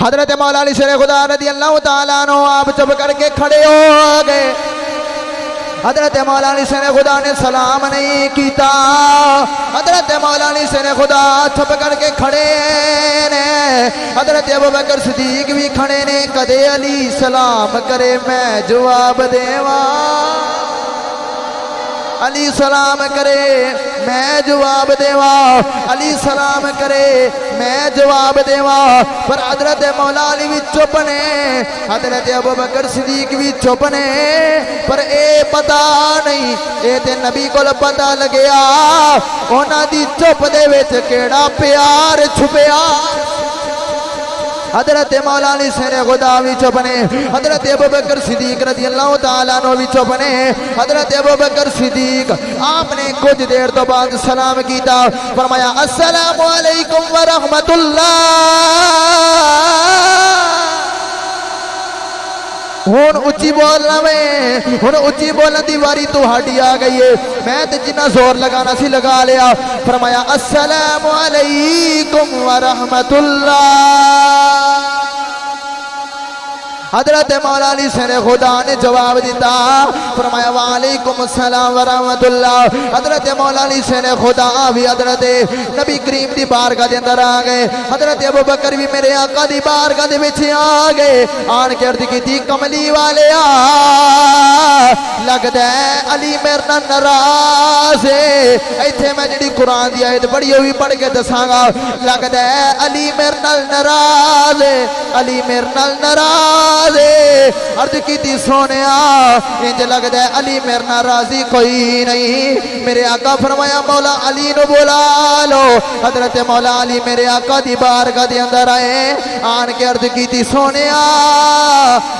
حضرت مولا علی شیر خدا رضی اللہ تعالیٰ عنہ آپ چپ کر کے کھڑے ہو گئے. حضرت مولا علی شیر خدا نے سلام نہیں کیتا. حضرت مولا علی شیر خدا چپ کر کے کھڑے نے. حضرت ابوبکر صدیق بھی کھڑے نے. کدے علی سلام کرے میں جواب دیواں. علی سلام کرے میں جواب دیواں. علی سلام کرے میں جواب دیواں. پر حضرت مولا علی بھی چپ نے. حضرت ابوبکر صدیق بھی چپ نے. پر اے پتا نہیں اے تے نبی کو پتا لگیا اونا دی چپ دے وچ کیڑا پیار چھپیا. حضرت مولا علی شیر خدا بھی چپ نے. حضرت ابوبکر صدیق رضی اللہ تعالیٰ عنہ بھی چپ نے. حضرت ابوبکر صدیق آپ نے کچھ دیر تو بعد سلام کیتا. فرمایا السلام علیکم ورحمت اللہ. ہون اچھی بولنا میں ہون اچھی بولنا دی واری تو ہاڑی آ گئی ہے. میں تے جنہ زور لگانا سی لگا لیا. فرمایا السلام علیکم ورحمت اللہ. حضرت مولا علی شیر خدا نے جواب دیتا. فرمایا وعلیکم السلام ورحمت اللہ. حضرت مولا علی شیر خدا بھی حضرت نبی کریم دی بارگاہ دے اندر آ گئے. حضرت ابوبکر بھی میرے آقا دی بارگاہ دے وچ آ گئے. آن کے عرض کی کملی والے لگدا ہے علی میرے نال ناراض ہے. ایتھے میں جڑی قرآن دی آیت پڑھی ہوئی پڑھ کے دساں گا. لگدا ہے علی میرے نال ناراض ہے. علی میرے نال ناراض عرض کی تھی سونیا انج لگدا ہے علی میرے نال راضی کوئی نہیں. میرے آقا فرمایا مولا علی نو بلا لو. حضرت مولا علی میرے آقا دی بارگاہ دے اندر آئے. آن کے عرض کی تھی سونیا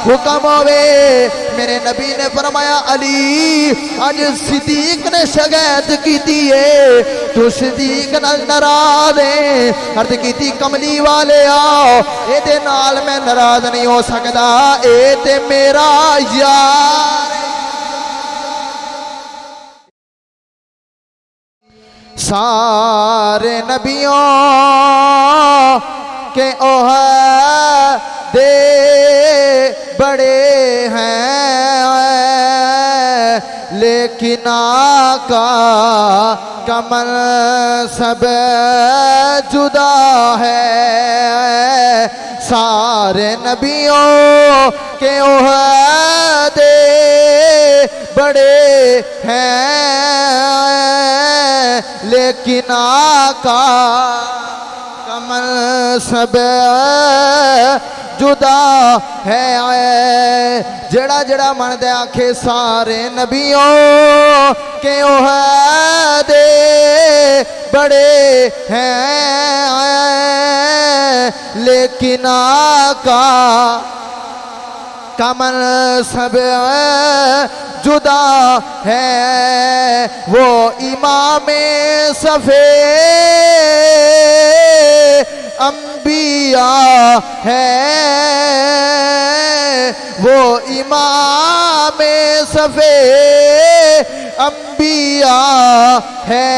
حکم ہوئے. میرے نبی نے فرمایا علی آج صدیق نے شگیت کی تھی ہے تو صدیق نال ناراض ہے. عرض کی تھی کملی والے آؤ اے دے نال میں ناراض نہیں ہو سکتا. اے تے میرا یار. سارے نبیوں کے عہدے بڑے ہیں لیکن آقا کا منصب جدا ہے. سارے نبیوں کے عہدے بڑے ہیں لیکن آقا کا منصب جدا ہے. جڑا جڑا من دے آکھے سارے نبیوں کے عہدے بڑے ہیں لیکن آقا کا منصب جدا ہے. وہ امام صفے انبیاء ہے. وہ امام صفے انبیاء ہے.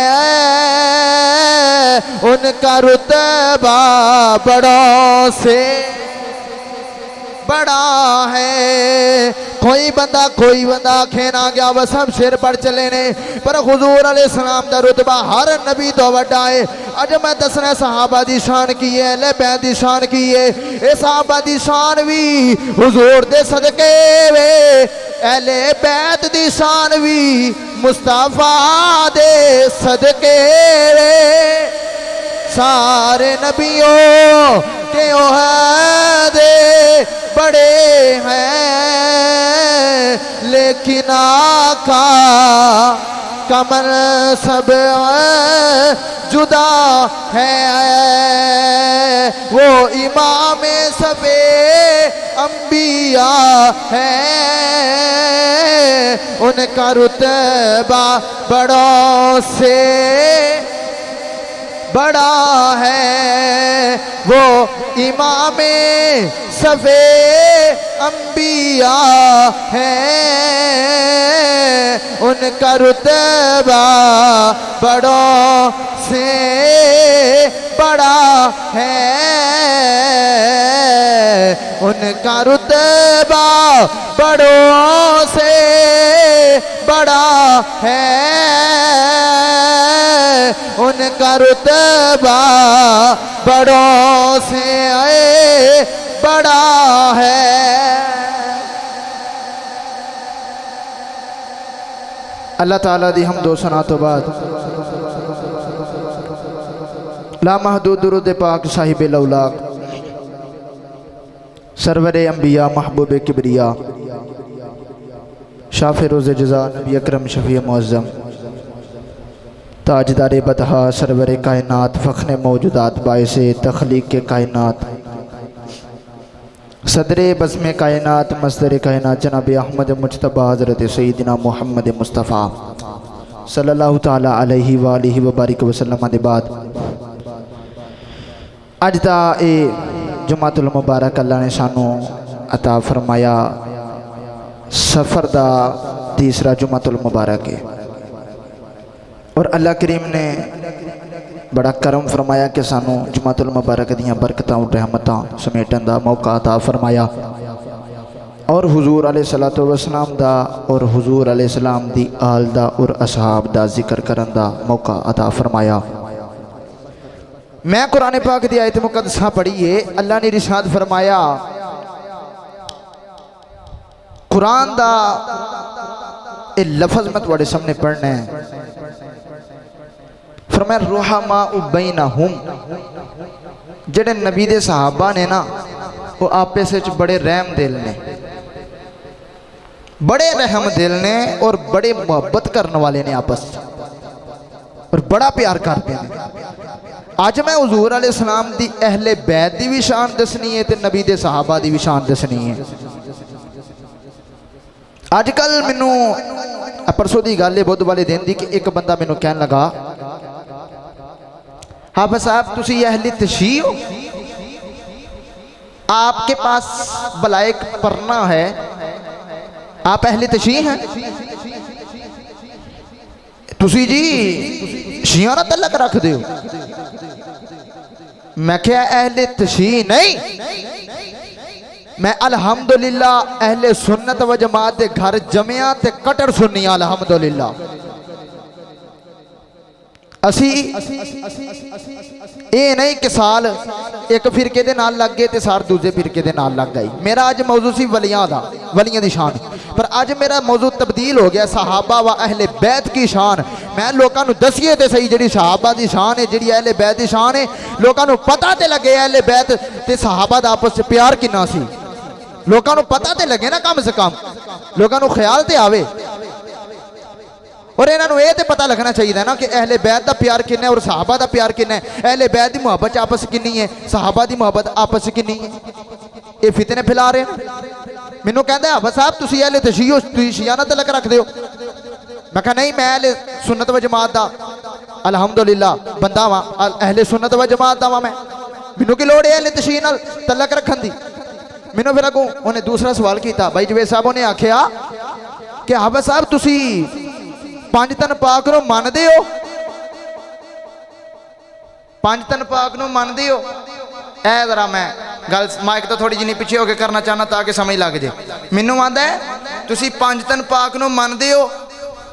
ان کا رتبہ بڑوں سے بڑا ہے. کوئی بندہ کھینا گیا وہ سب شیر پڑھ چلے نے. پر حضور علیہ السلام دا رتبہ ہر نبی تو بڑا ہے. اج میں دسنا صحابہ دی شان کی ہے اہل بیت دی شان کی ہے. اے صحابہ دی شان بھی حضور دے صدقے وے. اہل بیت دی شان بھی مصطفیٰ دے صدقے وے. سارے نبیوں کے عہدے بڑے ہیں لیکن آقا کا منصب جدا ہے. وہ امام صفے انبیاء ہے. ان کا رتبہ بڑوں سے بڑا ہے. وہ امام صفے انبیاء ہیں. ان کا رتبہ بڑوں سے بڑا ہے. ان کا رتبہ بڑوں سے بڑا ہے، ان کا رتبہ بڑوں سے بڑا ہے۔ اللہ تعالیٰ دی حمد و ثنا تو بعد لا محدود درود پاک صاحب الاولاق سرور انبیاء محبوب کبریا شاف روز جزا نبی اکرم شفیع معظم تاجدار بطحا سرور کائنات فخر موجودات باعث تخلیق کائنات صدر بزم کائنات مصدر کائنات جناب احمد مجتبی حضرت سیدنا محمد مصطفیٰ صلی اللہ تعالی علیہ وآلہ وبارک وسلم دے بعد اج دا اے جمعۃ المبارک اللہ نے سانو عطا فرمایا سفر دا تیسرا جمعۃ المبارک ہے، اور اللہ کریم نے بڑا کرم فرمایا کہ سانو جمعۃ المبارک دیاں برکتاں اور رحمتاں سمیٹن دا موقع عطا فرمایا، اور حضور علیہ الصلوۃ والسلام دا اور حضور علیہ السلام دی آل دا اور اصحاب دا ذکر کرن دا موقع عطا فرمایا۔ میں قرآن پاک دی آیت مقدسہ پڑھیے، اللہ نے ارشاد فرمایا قرآن دا اے لفظ میں تواڈے سامنے پڑھنا ہے، فرمایا رحماء بینہم، جڑے نبی دے صحابہ نے نا وہ آپے سے بڑے رحم دل نے، بڑے رحم دل نے اور بڑے محبت کرنے والے نے آپس اور بڑا پیار کرتے ہیں۔ آج میں حضور علیہ السلام دی اہل بیت دی بھی شان دسنی ہے تے نبی دے صحابہ دی بھی شان دسنی ہے۔ آج کل منو پرسوں دی گل ہے بدھ والے دن دی کہ ایک بندہ منو کہنے لگا حافظ صاحب تسی اہل تشیع ہو، آپ کے پاس بلائک پرنا ہے، آپ اہل تشیع ہیں؟ تسی جی شیعہ نہ تعلق رکھ دیو؟ میں کیا اہل تشیع نہیں، میں الحمدللہ اہل سنت و جماعت دے گھر جمعہ تے کٹر سنی الحمدللہ۔ اسی اے نہیں کہ سال ایک فرقے دے نال لگ گئے تے سار دوسرے فرقے دے نال لگ گئی۔ میرا آج موضوع سی ولیاں دا، ولیاں دی شان، پر آج میرا موضوع تبدیل ہو گیا صحابہ و اہل بیت کی شان۔ میں لوکاں نو دسیے تے صحیح جڑی صحابہ دی شان ہے، جڑی اہل بیت دی شان ہے، لوکاں نو پتہ تے لگے اہل بیت تے صحابہ دا آپس سے پیار کنا سی، لوکاں نو پتہ تے لگے نا کم سے کم، لوکاں نو خیال تے آوے، اور انہاں نو یہ تے پتہ لگنا چاہیے نا کہ اہل بیت دا پیار کنا ہے اور صحابہ دا پیار کنا ہے، اہل بیت دی محبت آپس کنی ہے، صحابہ دی محبت آپس کنی ہے۔ یہ فتنے پھیلا رہے ہیں۔ مینوں کہندا ہے حافظ صاحب تسی اہل تشیع ہو، تسی شیعہ نہ تعلق رکھ دیو؟ میں کہا نہیں، میں اہل سنت و جماعت دا الحمدللہ بندہ ہاں، اہل سنت و جماعت دا ہاں میں، مینوں کی لوڑ ہے اہل تشیع نال تعلق رکھن دی؟ مینوں پھر اگوں انہیں دوسرا سوال کیتا، بھائی جوید صاحب نے آکھیا کہ حافظ صاحب تسی پانچ تن پاک نو مان دے ہو؟ پانچ تن پاک نو مان دے ہو؟ اے ذرا میں گل مائک تو تھوڑی جنی پیچھے ہو کے کرنا چاہنا تاکہ سمجھ لگ جائے۔ مینوں آندا ہے تسی پانچ تن پاک نو مان دے ہو؟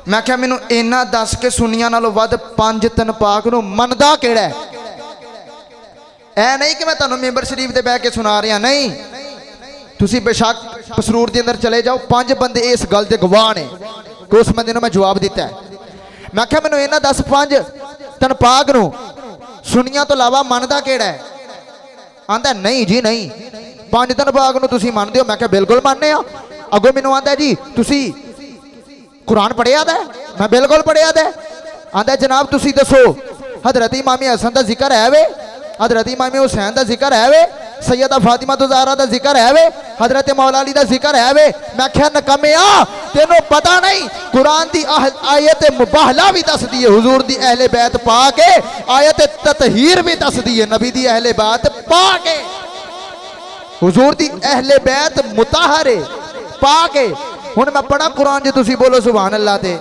میں کہا مینوں اینا دس کے سنیاں نالوں ود پانچ تن پاک نو مندا کیڑا ہے؟ اے نہیں کہ میں تانوں ممبر شریف دے بیٹھ کے سنا رہا، نہیں، تسی بے شک مسرور دے اندر چلے جاؤ، پانچ بندے اس گل دے گواہ نے کہ اس بندے نو میں جواب دیتا ہے۔ میں کہا مینوں اینا دس پانچ تن پاک نو سنیاں تو علاوہ مندا کیڑا ہے؟ آندا نہیں جی نہیں، پانچ تن پاک نو تسی مان دیو؟ میں کہا بالکل ماننے ہاں۔ اگوں مینوں آندا ہے جی تسی قرآن پڑھیا دا ہے؟ میں بالکل پڑھیا دا ہے۔ آندا ہے جناب تسی دسو حضرت امام حسن دا ذکر ہے وے، حضرت امام حسین دا ذکر ہے وے، سیدہ فاطمہ زہرا دا ذکر ہے وے، حضرت مولا علی دا ذکر ہے وے؟ میں کہا نکمیا تینوں پتہ نہیں، قرآن دی آیت مباہلہ بھی دس دیئے، حضور دی اہل بیت پاک ہے، آیت تطہیر بھی دس دیئے، نبی دی اہل بیت پاک ہے، حضور دی اہل بیت مطہر ہے، پاک ہے۔ ہن میں پڑھا قرآن جی تسی بولو سبحان اللہ تے،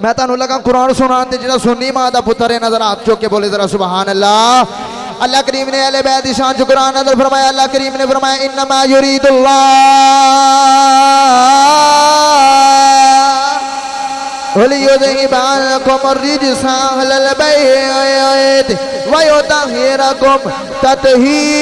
میں تانوں لگا قرآن سنان تے جڑا سنی ماں دا پتر ہے، نظر ہاتھ چوک کے بولے ذرا سبحان اللہ۔ اللہ کریم نے اہل بیت دی شان چ قرآن نازل فرمایا اللہ کریم نے فرمایا انما یرید اللہ وَلِيُذْهِبَ عَنْكُمُ الرِّجْسَ أَهْلَ الْبَيْتِ وَيُطَهِّرَكُمْ تَطْهِيرًا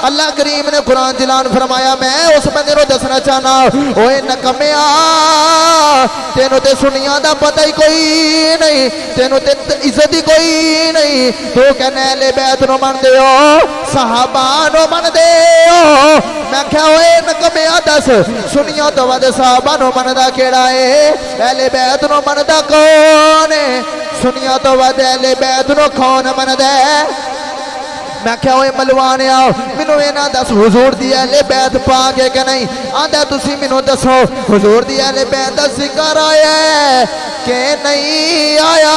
اللہ کریم نے قرآن جلان فرمایا میں اس بندے رو دسنا چاہنا اوے نکمیا تینوں تے سنیاں دا پتہ ہی کوئی نہیں تینوں تے عزت ہی کوئی نہیں تو کہنے اہل بیت نو من دے ہو صحابہ نو من دے ہو میں کہا اوے نکمیا دس سنیاں تو ود صحابہ نو من دا کیڑا ہے اہل بیت نو من دا کون ہے سنیاں تو ود اہل بیت نو کون من دے میں کہا ہوئے ملوانے آؤ منو اینا دس حضور دی اہل بیت پاکے کہ نہیں آدھا تسی منو دسو حضور دی اہل بیت دا ذکر آیا ہے کہ نہیں آیا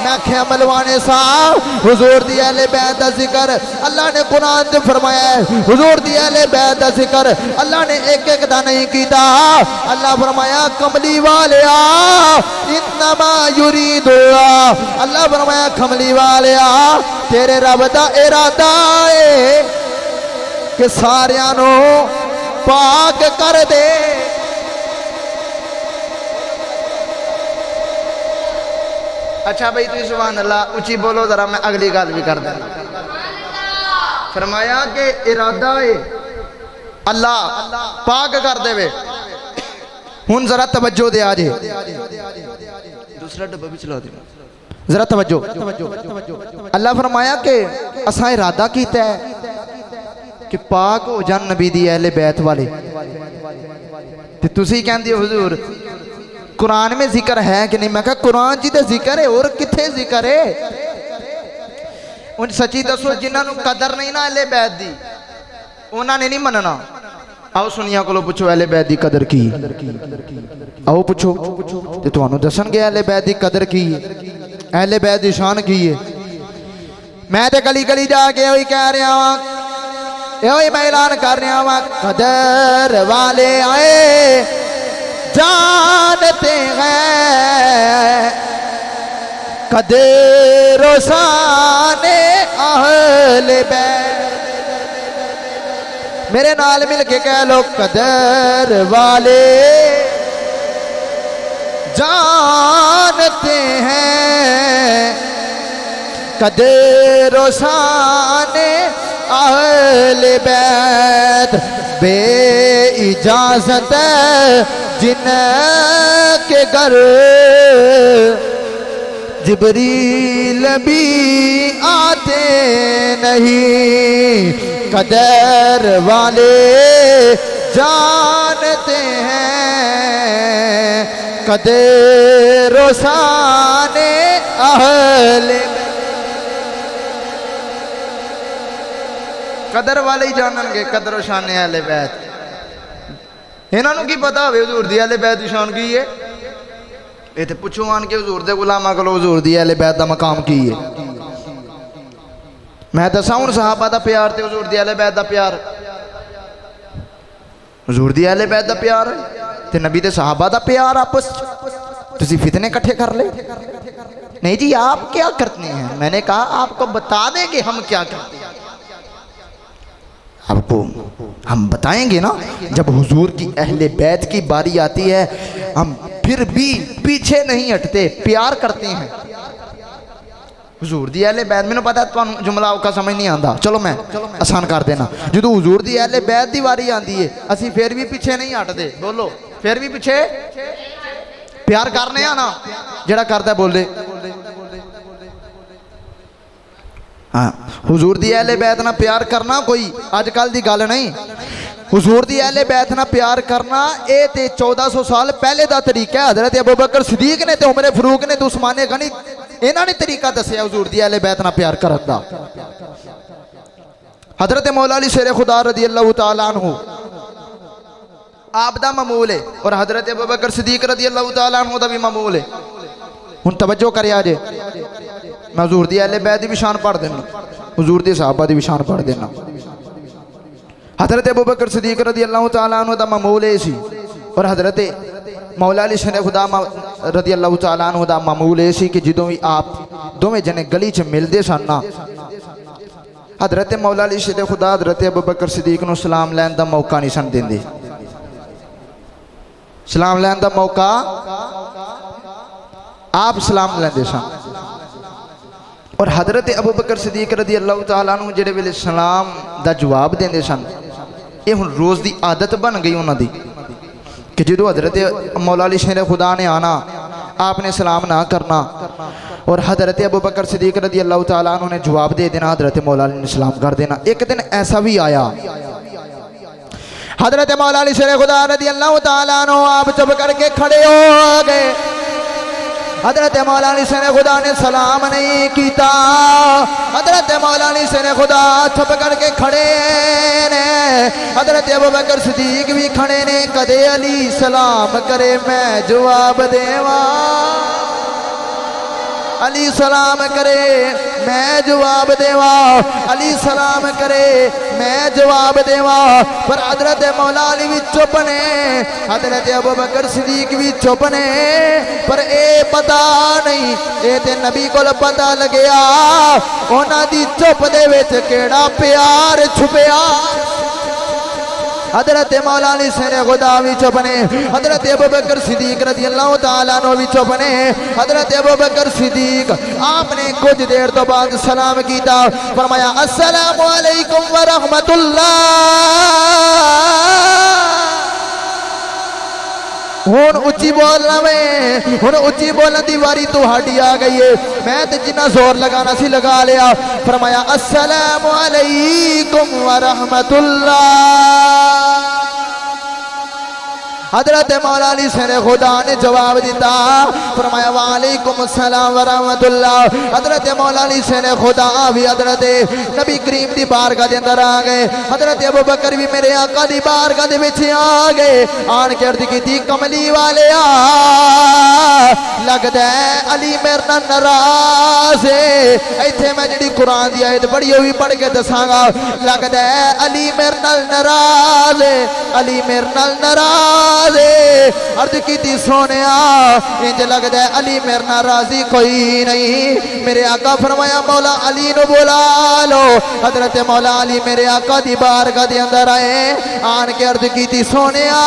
میں کہا ملوانے صاحب حضور دی اہل بیت دا ذکر اللہ نے قرآن جو فرمایا ہے حضور دی اہل بیت دا ذکر اللہ نے ایک ایک دا نہیں کیتا اللہ فرمایا کملی والے آ انما یرید اللہ فرمایا کملی والے آ تیرے رب دا ارادہ ہے کہ ساریانو پاک کر دے اچھا بھئی تو سبحان اللہ اچھی بولو ذرا میں اگلی گال بھی کر دینا فرمایا کہ ارادہ ہے اللہ پاک کر دے وے ہون ذرا توجہ دے آجے دوسرا ڈبہ بھی چلا دے ذرا توجہ اللہ فرمایا کہ اساں ارادہ کیتا ہے کہ پاک ہو جان نبی دی اہل بیت والے تے تسی کہندے ہو حضور قرآن میں ذکر ہے کہ نہیں میں کہا قرآن جی تے ذکر ہے اور کتھے ذکر ہے ان سچی دسو جنہاں نو قدر نہیں نا اہل بیت دی انہاں نے نہیں مننا آؤ سنیا کو لو پوچھو اہل بیت دی قدر کی آؤ پوچھو تے تو انہوں دسن گے اہل بیت دی قدر کی اہل بیت دی شان کی ہے میں تے گلی گلی جا کے ہوئی کہہ رہا ہوں ہوئی میں اعلان کر رہا ہوں قدر والے آئے جانتے ہیں قدر و شان اہل بیت میرے نال مل کے کہہ لو قدر والے جانتے ہیں قدر و شان اہل بیت بے اجازت جن کے گھر جبریل بھی آتے نہیں قدر والے جانتے ہیں قدر و شان اہل قدر والے ہی جانن گے قدر و شان اہل بیت انہاں نو کی پتا ہوئے حضور دی اہل بیت دی شان کی ہے یہ تے پوچھو آن کے حضور دے غلامہ کلو حضور دی اہل بیت دا مقام کی ہے میں دساں ہن صحابہ دا پیار تے حضور دی اہل بیت دا پیار حضور دی اہل بیت دا پیار تے نبی دے صحابہ دا پیار آپس تسی فتنے کٹھے کر لے نہیں جی آپ کیا کرتے ہیں میں نے کہا آپ کو بتا دیں کہ ہم کیا کرتے ہیں آپ کو ہم بتائیں گے نا جب حضور کی اہل بیت کی باری آتی ہے ہم پھر بھی پیچھے نہیں ہٹتے پیار کرتے ہیں حضور دی اہل بیت میں نے پتا ہے تو جملہ کا سمجھ نہیں آندا چلو میں آسان کر دینا جدو حضور دی اہل بیت دی باری آندی ہے اسی پھر بھی پیچھے نہیں ہٹتے بولو پھر بھی پیچھے پیار کرنے آنا جڑا کرتا ہے بول دے ہاں حضور دی اہل بیت نہ پیار کرنا کوئی آج کل دی گل نہیں حضور دی اہل بیت نہ پیار کرنا اے تے 1400 سال پہلے دا طریقہ ہے حضرت ابوبکر صدیق نے تے عمر فاروق نے تے عثمان غنی انہاں نے طریقہ دسیا حضور دی اہل بیت نہ پیار کرن دا حضرت مولا علی شیر خدا رضی اللہ تعالی عنہ آپ دا معمول ہے اور حضرت ابوبکر صدیق رضی اللہ تعالی عنہ دا بھی معمول ہے ہن توجہ کرے آجے میں حضور دی اہل بیت دی بھی شان پڑھ دینا حضور دی صحابہ دی بھی شان پڑھ دینا حضرت ابوبکر صدیق رضی اللہ تعالیٰ عنہ دا معمول ہے سی اور حضرت مولا علی شیر خدا رضی اللہ تعالیٰ عنہ دا معمول یہ سی کہ جدوں بھی آپ دوویں جنے گلی چ ملدے سن نا حضرت مولا علی شیر خدا حضرت ابوبکر صدیق نو سلام لین دا موقع نہیں سن دیندے سلام لین دا موقع آپ سلام لیندے سن اور حضرت ابوبکر صدیق رضی اللہ تعالیٰ عنہ جڑے ویلے سلام دا جواب دیندے سن یہ ہن روز دی عادت بن گئی انہاں دی کہ جدو حضرت مولا علی شیر خدا نے آنا آپ نے سلام نہ کرنا اور حضرت ابوبکر صدیق رضی اللہ تعالیٰ عنہ نے جواب دے دینا حضرت مولا علی نے سلام کر دینا ایک دن ایسا بھی آیا حضرت مولا علی شیر خدا رضی اللہ تعالیٰ عنہ آپ چپ کر کے کھڑے ہو گئے حضرت مولا علی شیر خدا نے سلام نہیں کیتا حضرت مولا علی شیر خدا چھپ کر کے کھڑے نے حضرت ابوبکر صدیق بھی کھڑے نے کدے علی سلام کرے میں جواب دیواں علی سلام کرے میں جواب دیواں علی سلام کرے میں جواب دیواں پر حضرت مولا علی بھی چپ نے حضرت ابوبکر صدیق بھی چپ نے پر اے پتا نہیں اے تے نبی کول پتا لگیا انہاں دی چپ دے وچ کیڑا پیار چھپیا حضرت مولا علی شیر خدا بھی چپ نے حضرت ابوبکر صدیق رضی اللہ تعالیٰ عنہ بھی چپ نے حضرت ابوبکر صدیق آپ نے کچھ دیر تو بعد سلام کیتا فرمایا السلام علیکم ورحمت اللہ ہون اچھی بولنا میں ہون اچھی بولنا دیواری تو ہٹی آ گئی ہے میں تے جنہ زور لگانا سی لگا لیا فرمایا السلام علیکم ورحمت اللہ حضرت مولا علی شیر خدا نے جواب دیتا فرمایا وعلیکم السلام ورحمت اللہ حضرت مولا علی شیر خدا بھی حضرت نبی کریم دی بارگاہ دے اندر آ گئے حضرت ابوبکر بھی میرے آقا دی بارگاہ دے وچ آ گئے آن کے عرض کیتی کملی والے لگدا ہے علی میرے نال ناراض ہے ایتھے میں جڑی قرآن دی آیت پڑھی ہوئی پڑھ کے دساں گا لگدا ہے علی میرے نال ناراض ہے علی میرے نال ناراض عرض کیتی سونیا انج لگدا ہے علی میرے نال راضی کوئی نہیں میرے آقا فرمایا مولا علی نو بلا لو حضرت مولا علی میرے آقا دی بارگاہ دے اندر آئے آن کے عرض کیتی سونیا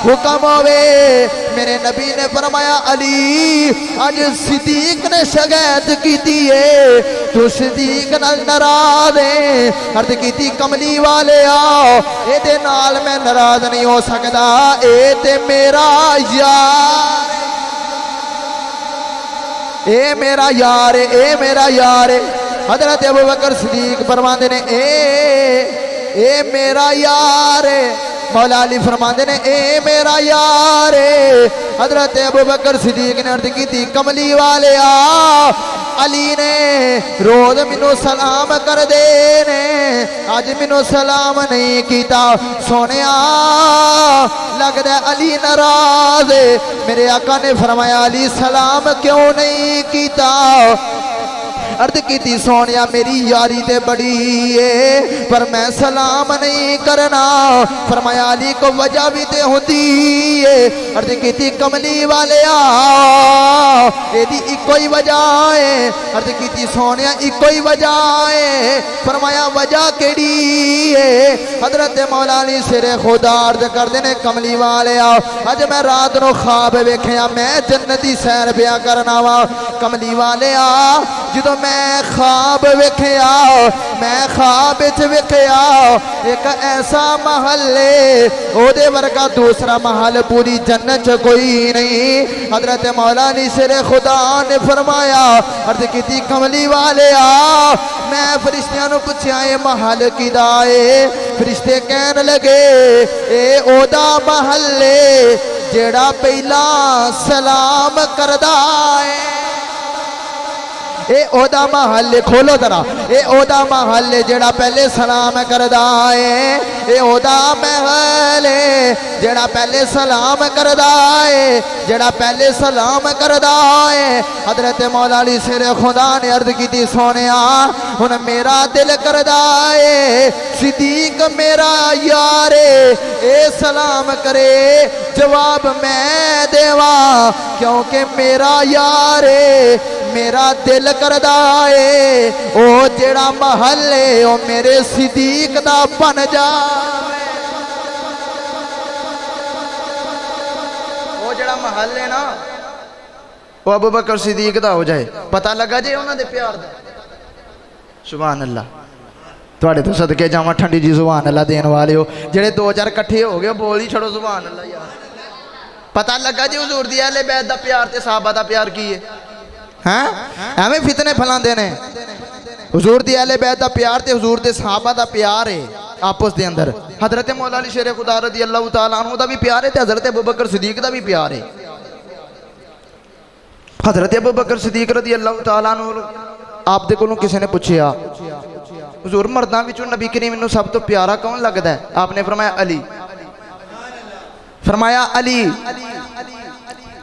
حکم ہوئے میرے نبی نے فرمایا علی اج صدیق نے شکایت کیتی ہے تو صدیق نال ناراض ہے عرض کیتی کملی والے آؤ اے دے نال میں ناراض نہیں ہو سکدا اے تے میرا یار اے میرا یار اے میرا یار حضرت ابوبکر صدیق فرماندے نے اے میرا یار مولا علی فرماندے نے اے میرا یار حضرت ابوبکر صدیق نے عرض کی تھی کملی والے علی نے روز منو سلام کر دے نے آج منو سلام نہیں کیتا سونیا لگدا علی ناراض میرے آقا نے فرمایا علی سلام کیوں نہیں کیتا عرض کی تھی سونیا میری یاری تے بڑی ہے پر میں سلام نہیں کرنا فرمایا علی کو وجہ بھی تے ہوتی ہے عرض کی تھی کملی والے ایدی ایکوئی وجہ ہے عرض کی تھی سونیا ایکوئی وجہ ہے فرمایا وجہ کیڑی ہے حضرت مولا علی شیر خدا عرض کر دینے کملی والے اج میں رات نو خواب ویکھیا میں جنتی سیر پیا کرنا وا کملی والے جدو میں خواب ویکھیا میں خواب وچ ویکھیا ایک ایسا محل ہے او دے ورگا دوسرا محل پوری جنت کوئی نہیں حضرت مولا علی شیر خدا نے فرمایا عرض کیتی کملی والے میں فرشتیاں نو پوچھیا اے محل کیدا اے فرشتے کہن لگے اے او دا محل ہے جیڑا پہلا سلام کردا ہے اے او دا محل کھولو ذرا اے او دا محل جڑا پہلے سلام کردا ہے اے او دا محل جڑا پہلے سلام کردا ہے جڑا پہلے سلام کردا ہے حضرت مولا علی شیر خدا نے عرض کی تھی سونیا ہن میرا دل کردا اے صدیق میرا یار اے سلام کرے جواب میں دیواں کیونکہ میرا یار اے میرا دل کردا اے او جڑا محل اے او میرے صدیق دا بن جاوے او جڑا محل ہے نا وہ ابو بکر صدیق دا ہو جائے پتہ لگا جے انہاں دے پیار دا سبحان اللہ تواڈے تو صدقے جاواں ٹھنڈی جی سبحان اللہ دین والے ہو جڑے دو چار کٹھے ہو گئے بول ہی چھڑو سبحان اللہ یار پتہ لگا جی حضور دی اہل بیت دا پیار تے صحابہ دا پیار کی ہے ہاں ایویں فتنے پھلاندے نے حضور دی اہل بیت دا پیار تے حضور دے صحابہ دا پیار ہے آپس دے اندر حضرت مولا علی شیر خدا رضی اللہ تعالیٰ عنہ دا بھی پیار ہے تے حضرت ابوبکر صدیق دا بھی پیار ہے حضرت ابوبکر صدیق رضی اللہ تعالیٰ عنہ آپ دے کولوں کسی نے پوچھیا حضور مرداں وچوں نبی کریم نوں سب تو پیارا کون لگدا ہے آپ نے فرمایا علی فرمایا علی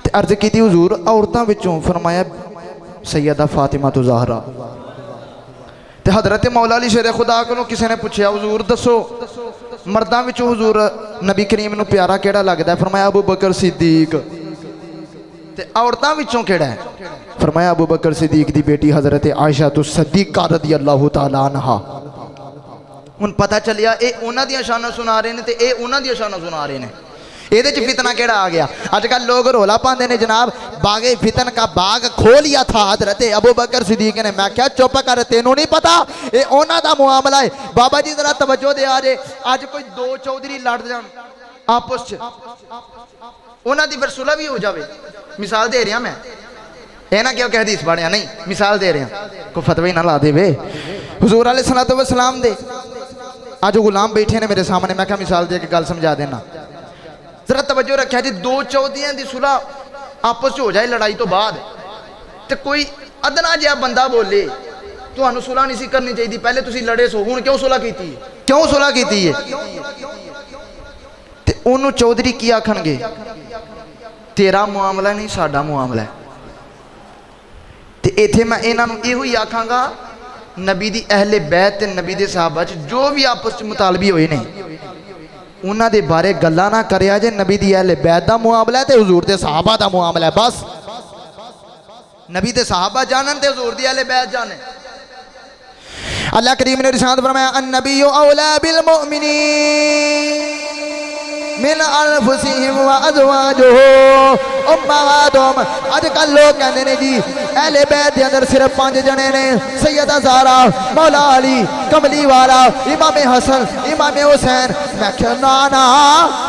تے عرض کیتی حضور عورتاں وچوں فرمایا سیدہ فاطمہ تو زہرا تے حضرت مولا علی شیر خدا کولوں کسی نے پوچھیا حضور دسو مرداں وچوں حضور نبی کریم نوں پیارا کیڑا لگدا ہے فرمایا ابو بکر صدیق تے عورتاں وچوں کیڑا ہے فرمایا ابو بکر صدیق دی بیٹی حضرت عائشہ صدیقہ رضی اللہ تعالیٰ عنہا ہن پتہ چلیا اے انہاں دیاں شاناں سنا رہے نے تے اے انہاں دیاں شاناں سنا رہے نے اے دے چ فتنہ کیڑا آ گیا آج کل لوگ رولا پاندے نے جناب باغ فتن کا باغ کھولیا تھا حضرت ابو بکر صدیق نے میں کیا چپ کر تینوں نہیں پتا اے انہاں دا معاملہ ہے بابا جی ذرا توجہ دے آجے آج کوئی دو چودھری لڑ جان آپس چ انہاں دی پھر صلح بھی ہو جاوے مثال دے رہا میں اے نہ کہ حدیث پڑھیا نہیں مثال دے رہا کوئی فتوی نہ لا دے وے حضور علیہ السلام دے آج غلام بیٹھے نے میرے سامنے میں کہا مثال دے کے گل سمجھا دینا ذرا توجہ رکھیا جی دو چودھریاں دی صلح آپس ہو جائے لڑائی تو بعد تے کوئی ادنا جہا بندہ بولے تانوں صلح نہیں سی کرنی چاہیے پہلے تسی لڑے سو ہن کیوں صلح کیتی ہے کیوں صلح کیتی ہے تے اونوں چودھری کی آکھن گے تیرا معاملہ نہیں ساڈا معاملہ ہے تے ایتھے میں انہاں نوں ایہو ہی آکھاں گا نبی دی اہل بیت تے نبی دے صحابہ جو بھی آپس وچ مطالبی ہوئے نے انہاں دے بارے گلاں نہ کریا جے نبی دی اہل بیت دا معاملہ ہے تے حضور دے صحابہ دا معاملہ ہے بس نبی دے صحابہ جانن تے حضور دی اہل بیت جانن اللہ کریم نے ارشاد فرمایا النبی اولا بالمؤمنین من انفسہم و ازواجہ امہاتہم آج کل لوگ کہندے نے جی اہل بیت دے اندر صرف 5 جنے نے سیدہ زہرا مولا علی کملی والا امام حسن امام حسین میں کہ نا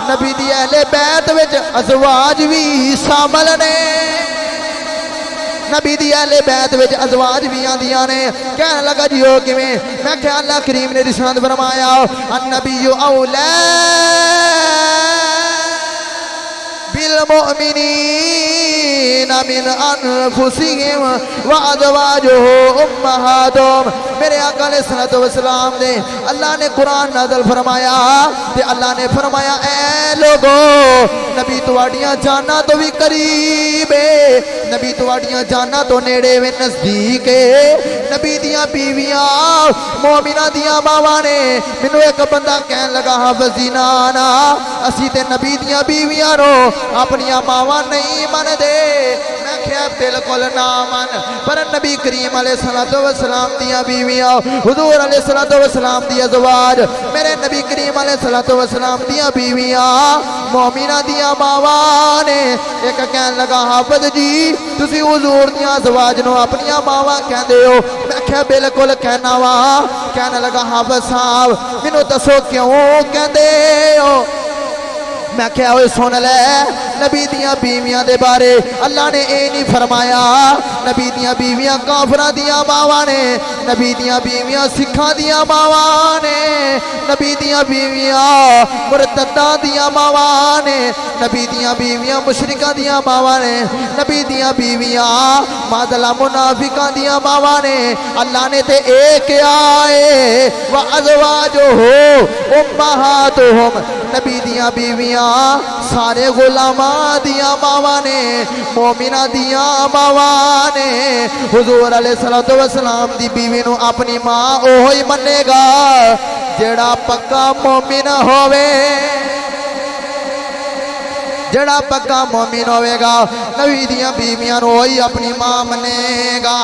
نبی دی اہل بیت وچ ازواج بھی شامل نے نبی دی اہل بیت وچ ازواج بھی آندیاں نے کہنے لگا جی ہو کیویں میں کہ اللہ کریم نے ارشاد فرمایا النبی اولا بالمؤمنین من انفسہم وازواجہ امہاتہم میرے آقا علیہ الصلوۃ والسلام نے اللہ نے قرآن نازل فرمایا تے اللہ نے فرمایا اے لوگو نبی تواڈیاں جاناں تو بھی قریب ہے نبی تواڈیاں جاناں تو نیڑے وے نزدیک ہے نبی دیاں بیویاں مومنہ دیاں ماواں نے مینوں ایک بندہ کہن لگا حافظی نانا اسی تے نبی دیاں بیویاں نو اپنیاں ماواں نہیں من دے میں کہیا بالکل نہ من پر نبی کریم علیہ الصلوۃ والسلام دیاں بیویاں حضور علیہ الصلوۃ والسلام دی ازواج میرے نبی کریم علیہ الصلوۃ والسلام دیاں بیویاں مومنہ دیاں ماواں نے ایک کہن لگا حافظ جی تسی حضور دیاں ازواج نو اپنیاں ماواں کہندے ہو میں کہیا بالکل کہنا وا کہنے لگا حافظ صاحب مینوں دسو کیوں کہندے ہو میں کہا ہوئے سن لے نبی دیاں بیویاں دے بارے اللہ نے اے نہیں فرمایا نبی دیاں بیویاں کافراں دیاں ماواں نے نبی دیاں بیویاں سکھاں دیاں ماواں نے نبی دیاں بیویاں مرتداں دیاں ماواں نے نبی دیاں بیویاں مشرکاں دیاں ماواں نے نبی دیاں بیویاں معذلہ منافقاں دیاں ماواں نے اللہ نے تے ایک آئے وَأَزْوَاجُهُ أُمَّهَاتُهُمْ نبی دیاں بیویاں سارے غلاماں دیاں ماواں نے مومنہ دیاں ماواں نے حضور علیہ السلام دی بیوی نو اپنی ماں اوہی منے گا جڑا پکا مومن ہووے جڑا پکا مومن ہوئے گا نبی دیاں بیویاں نو وہی اپنی ماں منے گا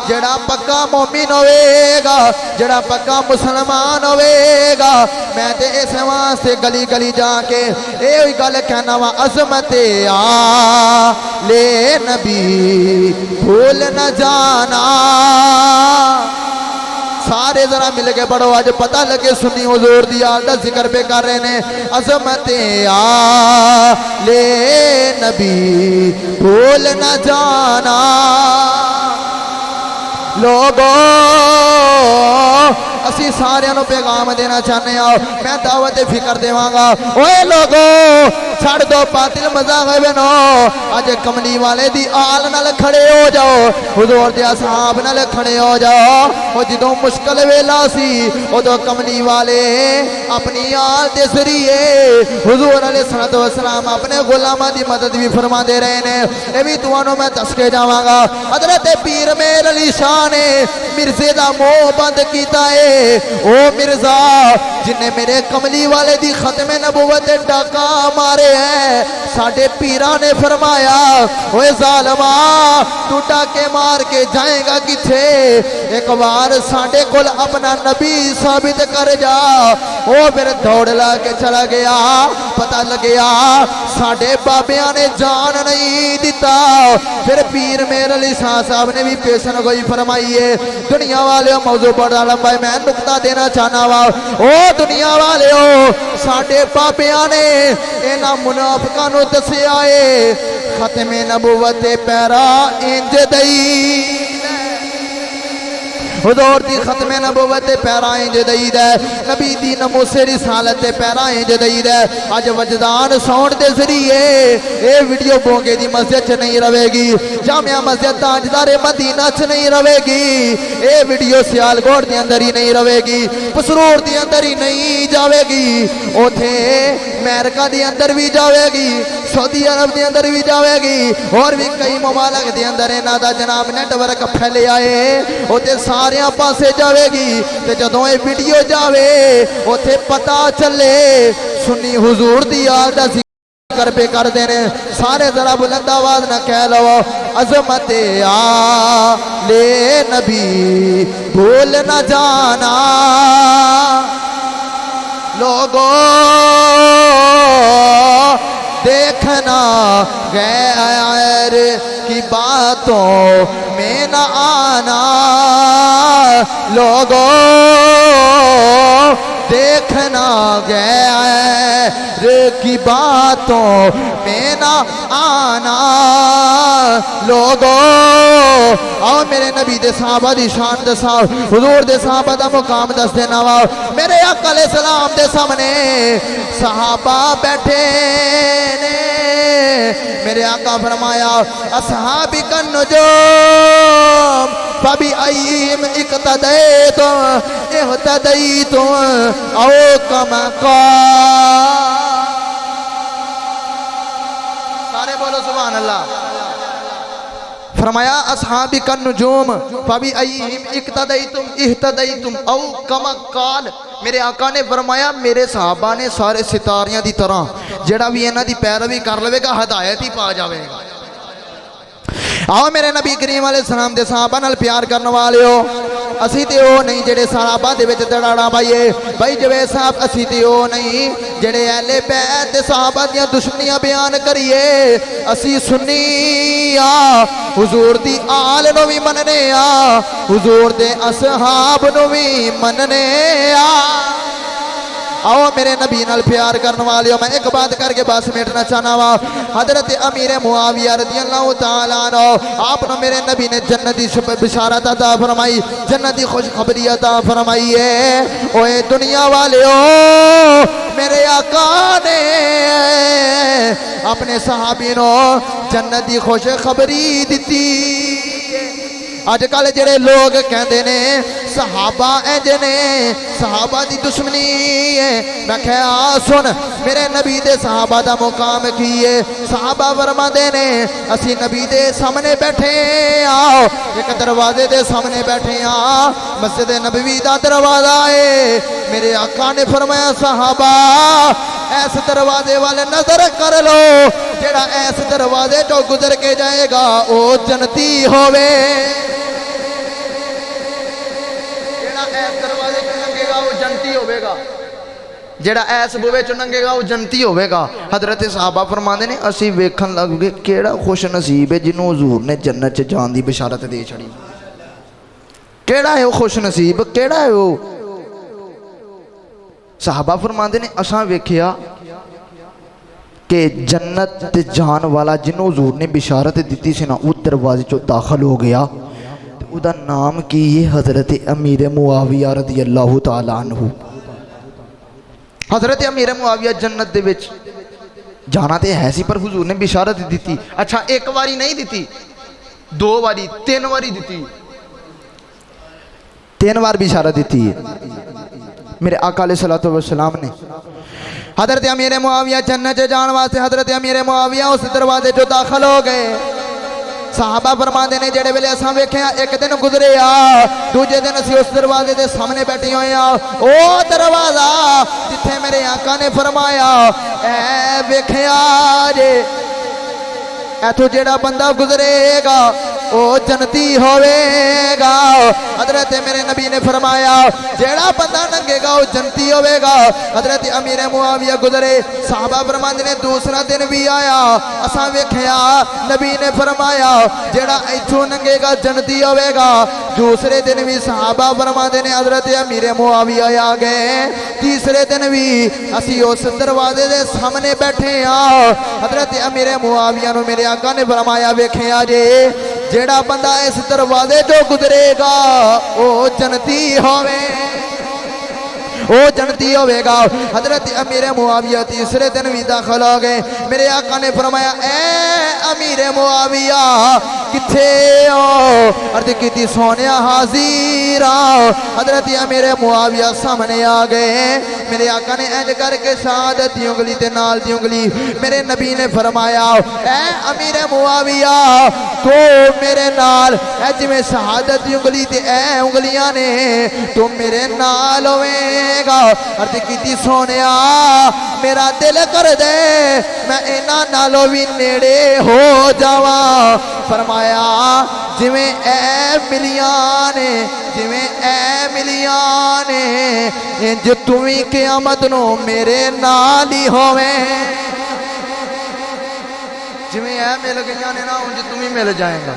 جڑا پکا مومن ہوئے گا جڑا پکا مسلمان ہوئے گا میں تے اس واسطے گلی گلی جا کے اے ہوئی گل کہنا وا عظمت لے نبی بھول نہ جانا سارے ذرا مل کے پڑھو آج پتہ لگے سنی حضور دی آل دا ذکر پہ کر رہے نے عظمت لے نبی بھول نہ جانا لوگو اسی سارے انہوں پیغام دینا چاہنے ہیں میں دعوت فکر دیواں گا اوے لوگو چھڑ دو باطل مذاق بنو آج کملی والے دی آل نال کھڑے ہو جاؤ حضور دے اصحاب نال کھڑے ہو جاؤ وہ جدوں مشکل ویلا سی وہ تو کملی والے اپنی آل دے ذریعے حضور علیہ السلام اپنے غلامہ دی مدد بھی فرما دے رہے ہیں اے بھی توانوں میں دس کے جاواں گا حضرت پیر میر علی شاہ نے مرزے دا منہ بند کیتا ہے او مرزا جن نے میرے کملی والے دی ختم نبوت ڈاکا مارے ہیں ساڑھے پیران نے فرمایا اوے ظالمہ تو ڈاکے مار کے جائیں گا کتھے ایک بار ساڑھے کل اپنا نبی ثابت کر جا او پھر دوڑ کے چلا گیا پتہ لگیا ساڑھے بابیاں نے جان نہیں دیتا پھر پیر میر علی شاہ صاحب نے بھی پیشن گوئی فرمائی ہے دنیا والے موضوع بڑا لمبا ہے میں نکتہ دینا چاہنا وا او دنیا والے ہو ساڑھے بابیاں نے اینا منافقانو دسے آئے ختم نبوت پیرا انج دئی حضور دی ختم نبوت پیرا انج دئی دے نبی دی نموس رسالت پیرا انج دئی دے آج وجدان ساؤنڈ دے ذریعے اے ویڈیو بونگے دی مسجد چ نہیں روے گی جامعہ مسجد تاجدار مدینہ چ نہیں روے گی اے ویڈیو سیالکوٹ دی اندر ہی نہیں روے گی پسرور دی اندر ہی نہیں جاوے گی اوتھے امریکہ دی اندر بھی جاوے گی سعودی عرب دی اندر بھی جاوے گی اور بھی کئی ممالک دی اندر انہاں دا جناب نیٹ ورک پھیلے آئے اوتھے سارے پاسے جاوے گی تے جدوں اے ویڈیو جاوے اوتھے پتہ چلے سنی حضور دی آل دا ذکر پہ کر دینے سارے ذرا بلند آواز نہ کہہ لو عظمت لے نبی بھول نہ جانا لوگو دیکھنا غیر کی باتوں میں نہ آنا لوگو دیکھنا غیر کی باتوں میں نہ آنا لوگو آؤ میرے نبی دے صحابہ دی شان دساؤ حضور دے صحابہ دا مقام دس دینا واؤ میرے آقا علیہ السلام دے سامنے صحابہ بیٹھے نے میرے آقا فرمایا اصحابی کا نجوم فبی ایہم اقتدیتم اہتدیتم او کما قال سارے بولو سبحان اللہ فرمایا اصحابی کا نجوم فبی ایہم اقتدیتم اہتدیتم او کما قال میرے آقا نے فرمایا میرے صحابہ نے سارے ستاریاں دی طرح جڑا بھی انہاں دی پیروی کر لوے گا ہدایت ہی پا جاوے گا آؤ میرے نبی کریم علیہ السلام دے صحابہ نال پیار کرنے والے ہو اسی تے او نہیں جڑے صحابہ دے وچ دڑاڑا پائیے بھائی جوے صاحب اسی تے او نہیں جڑے اہل بیت صحابہ دیاں دشمنیاں بیان کریے اسی سنی حضور دی آل نو بھی مننے حضور دے اصحاب نو بھی مننے آؤ میرے نبی نال پیار کرنے والے ہو میں ایک بات کر کے بس میٹنا چاہنا وا حضرت امیر معاویہ رضی اللہ تعالیٰ عنہ آپ نے میرے نبی نے جنتی بشارت عطا فرمائی جنتی خوشخبری عطا فرمائی ہے اوے دنیا والے ہو میرے آقا نے اپنے صحابی نو جنتی خوشخبری دیتی آج کل جڑے لوگ کہندے نے صحابہ انج نے صحابہ دی دشمنی ہے میں کہا سن میرے نبی دے صحابہ دا مقام کی ہے صحابہ فرماندے نے اسی نبی دے سامنے بیٹھے آؤ ایک دروازے دے سامنے بیٹھے آؤ مسجد نبوی دا دروازہ ہے میرے آقا نے فرمایا صحابہ ایس دروازے والے نظر کر لو جڑا ایس دروازے جو گزر کے جائے گا او جنتی ہوئے جڑا ایس دروازے جو لنگے گا وہ جنتی ہوئے گا جڑا ایس بوے چو ننگے گا وہ جنتی ہوئے گا حضرت صحابہ فرماندے نے اسی ویکھن لگ گئے کیڑا خوش نصیب ہے جنہوں حضور نے جنت چ جان دی بشارت دے چھڑی کیڑا ہے وہ خوش نصیب کیڑا ہے وہ صحابہ فرماندے نے اساں ویکھیا کہ جنت تے جان والا جنہوں حضور نے بشارت دیتی سی نا وہ دروازے چو داخل ہو گیا او دا نام کی یہ حضرت امیر معاویہ رضی اللہ تعالیٰ عنہ حضرت امیر معاویہ جنت دے وچ جانا تے ہے سی پر حضور نے بشارت دیتی اچھا ایک واری نہیں دیتی دو واری تین واری دیتی تین وار بشارت دیتی ہے میرے آقا علیہ السلام نے حضرت امیر معاویہ جنت جان واسطے حضرت امیر معاویہ اس دروازے جو داخل ہو گئے صحابہ فرماندے نے جڑے ویلے اساں ویکھیا ایک دن گزرے دوجے دن اسی اس دروازے دے سامنے بیٹھے ہوئے او دروازہ جتھے میرے آقا نے فرمایا اے ویکھیا جے ایتھوں جڑا بندہ گزرے گا او جنتی ہوئے گا حضرت میرے نبی نے فرمایا جیڑا بندہ ننگے گا او جنتی ہوئے گا حضرت امیر معاویہ گزرے صحابہ فرماندے نے دوسرا دن بھی آیا اساں ویکھیا نبی نے فرمایا جیڑا ایتھوں ننگے گا جنتی ہوئے گا دوسرے دن بھی صحابہ فرماندے نے حضرت امیر معاویہ آ گئے تیسرے دن بھی اسی اس دروازے دے سامنے بیٹھے حضرت امیر معاویہ نو میرے آقا نے فرمایا ویکھیا جے جیڑا بندہ اس دروازے جو گزرے گا او جنتی ہوئے او جنتی ہوئے گا حضرت امیر معاویہ تیسرے دن بھی داخل ہو گئے میرے آقا نے فرمایا اے امیر معاویہ کتھے ہو عرض کیتی سونیا حاضر آؤ حضرت امیر معاویہ سامنے آ گئے میرے آقا نے اینج کر کے شہادت دی انگلی تے نال دی انگلی میرے نبی نے فرمایا اے امیر معاویہ تو میرے نال اے جی میں شہادت دی انگلی تے اے انگلیاں نے تو میرے نال ہوئے گا عرض کیتی سونیا میرا دل کر دے میں اینا نالو بھی نیڑے ہو جاواں فرمایا جویں اے ملیانے جویں اے ملیانے انج تمہیں قیامت نو میرے نال ہی ہوئیں جویں اے مل گئیاں نے نا انج تمہیں مل جائیں گا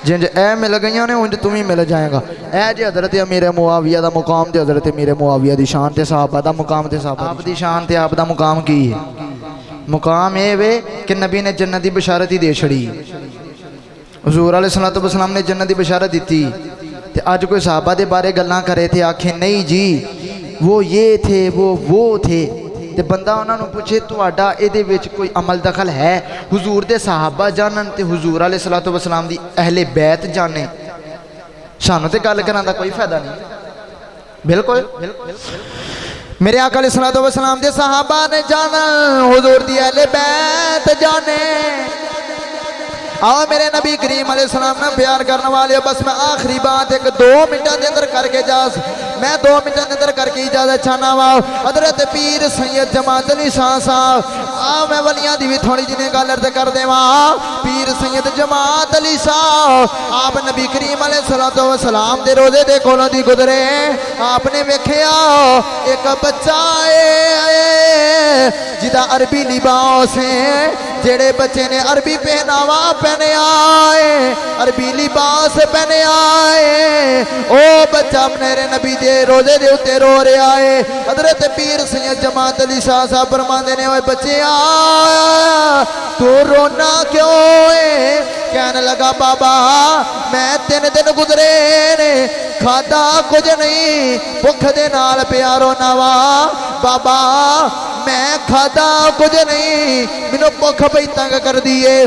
جنج اے مل گئیاں نے انج تمہیں مل جائیں گا اے جی حضرت امیر معاویہ دا مقام تے حضرت امیر معاویہ دی شان تے صحابہ دا مقام تے صحابہ آپ دی شان تے آپ دا مقام کی ہے مقام اے وے کہ نبی نے جنت دی بشارت ہی دے چھڑی حضور علیہ السلام نے جنت دی بشارت دیتی تے آج کوئی صحابہ دے بارے گلاں کرے تھے آنکھیں نہیں جی وہ یہ تھے وہ تھے تے بندہ انہاں نو پوچھے تہاڈا اے دے وچ کوئی عمل دخل ہے حضور دے صحابہ جانن تے حضور علیہ السلام دی اہل بیت جانے سانوں تے گل کرن دا کوئی فائدہ نہیں بالکل میرے آقا علیہ السلام دے صحابہ نے جانا حضور دی اہل بیت جانے آؤ میرے نبی کریم علیہ السلام نے پیار کرنے والے بس میں آخری بات ایک 2 منٹوں دے اندر کر کے میں 2 منٹوں دے اندر کر کے اجازت چاہنا وا حضرت پیر سید جماعت علی شاہ صاحب میں ولیاں دی بھی تھوڑی جنہیں گل عرض کر دیواں پیر سید جماعت علی شاہ آپ نبی کریم علیہ السلام دے روزے دے کولوں دی گزرے آپ نے ویکھیا ایک بچہ جدا عربی لباس ہے جڑے بچے نے عربی پہناوا پہنے آئے عربی لباس پہنے آئے او بچہ میرے نبی دے روزے دے اتے رو رہے آئے حضرت پیر سید جماعت علی شاہ صاحب فرماندے نے اوے بچے تو رونا کیوں ہے کہنے لگا بابا میں 3 دن گزرے نے ਖਾਦਾ ਕੁਝ ਨਹੀਂ ਭੁੱਖ ਦੇ ਨਾਲ ਪਿਆਰੋ ਨਵਾ ਬਾਬਾ ਮੈਂ ਖਾਦਾ ਕੁਝ ਨਹੀਂ ਮੈਨੂੰ ਭੁੱਖ ਪਈ ਤੰਗ ਕਰਦੀ ਏ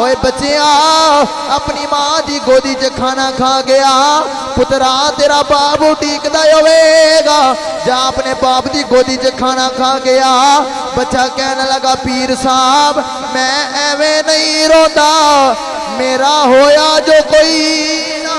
ਓਏ ਬੱਚਿਆ ਆਪਣੀ ਮਾਂ ਦੀ ਗੋਦੀ 'ਚ ਖਾਣਾ ਖਾ ਗਿਆ ਪੁੱਤਰਾ ਤੇਰਾ ਬਾਪ ਉਡੀਕਦਾ ਹੋਵੇਗਾ ਜਾਂ ਆਪਣੇ ਬਾਪ ਦੀ ਗੋਦੀ 'ਚ ਖਾਣਾ ਖਾ ਗਿਆ ਬੱਚਾ ਕਹਿਣ ਲੱਗਾ ਪੀਰ ਸਾਹਿਬ ਮੈਂ ਐਵੇਂ ਨਹੀਂ ਰੋਂਦਾ ਮੇਰਾ ਹੋਇਆ ਜੋ ਕੋਈ ਨਾ